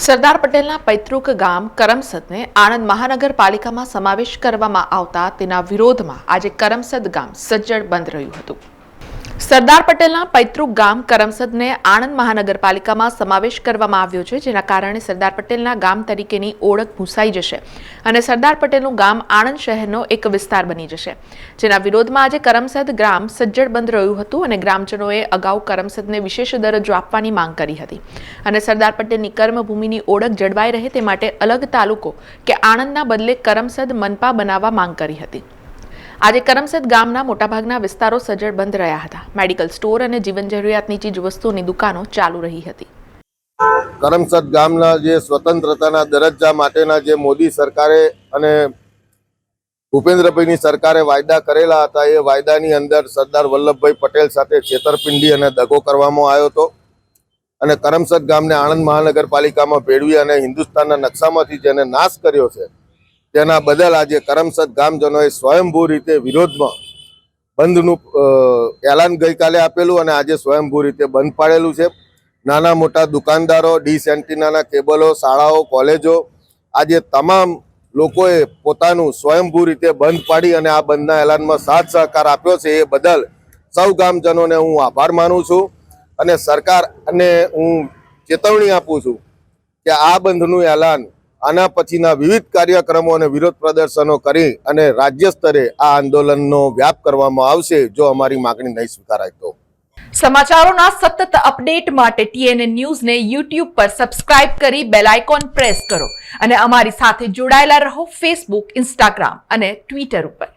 સરદાર પટેલના પૈતૃક ગામ કરમસદને આણંદ મહાનગરપાલિકામાં સમાવેશ કરવામાં આવતા તેના વિરોધમાં આજે કરમસદ ગામ સજ્જડ બંધ રહ્યું હતું। સરદાર પટેલના પૈતૃક ગામ કરમસદને આણંદ મહાનગરપાલિકામાં સમાવેશ કરવામાં આવ્યો છે, જેના કારણે સરદાર પટેલના ગામ તરીકેની ઓળખ ભૂંસાઈ જશે અને સરદાર પટેલનું ગામ આણંદ શહેરનો એક વિસ્તાર બની જશે, જેના વિરોધમાં આજે કરમસદ ગામ સજ્જડ બંધ રહ્યું હતું અને ગ્રામજનોએ અગાઉ કરમસદને વિશેષ દરજ્જો આપવાની માંગ કરી હતી અને સરદાર પટેલની કર્મભૂમિની ઓળખ જળવાઈ રહે તે માટે અલગ તાલુકો કે આણંદના બદલે કરમસદ મનપા બનાવવા માંગ કરી હતી। આજે કરમસદ ગામના મોટાભાગના વિસ્તારો સજ્જડ બંધ રહ્યા હતા। મેડિકલ સ્ટોર અને જીવન જરૂરિયાતની ચીજ વસ્તુઓની દુકાનો ચાલુ રહી હતી। કરમસદ ગામના જે સ્વતંત્રતાના દરજ્જા માટેના જે મોદી સરકારે અને ભૂપેન્દ્રભાઈની સરકારે વાયદા કરેલા હતા, એ વાયદાની અંદર સરદાર વલ્લભભાઈ પટેલ સાથે છેતરપિંડી અને દગો કરવામાં આવ્યો હતો અને કરમસદ ગામને આણંદ મહાનગરપાલિકામાં ભેળવી અને હિન્દુસ્તાનના નકશામાંથી જેને નાશ કર્યો છે તેના બદલ આજે કરમસદ ગામજનોએ સ્વયંભૂ રીતે વિરોધમાં બંધનું એલાન ગઈકાલે આપેલું અને આજે સ્વયંભૂ રીતે બંધ પાડેલું છે। નાના મોટા દુકાનદારો, ડીશ એન્ટીનાના કેબલો, શાળાઓ, કોલેજો, આજે તમામ લોકોએ પોતાનું સ્વયંભૂ રીતે બંધ પાડી અને આ બંધના એલાનમાં સાથ સહકાર આપ્યો છે। એ બદલ સૌ ગામજનોને હું આભાર માનું છું અને સરકારને હું ચેતવણી આપું છું કે આ બંધનું એલાન આના પછીના વિવિધ કાર્યક્રમો અને વિરોધ પ્રદર્શનો કરી અને રાજ્ય સ્તરે આ આંદોલનનો વ્યાપ કરવામાં આવશે જો અમારી માંગણી નહીં સ્વીકારાય તો। સમાચારોના સતત અપડેટ માટે TNN ન્યૂઝને YouTube પર સબસ્ક્રાઇબ કરી બેલ આઇકોન પ્રેસ કરો અને અમારી સાથે જોડાયેલા રહો Facebook, Instagram અને Twitter ઉપર।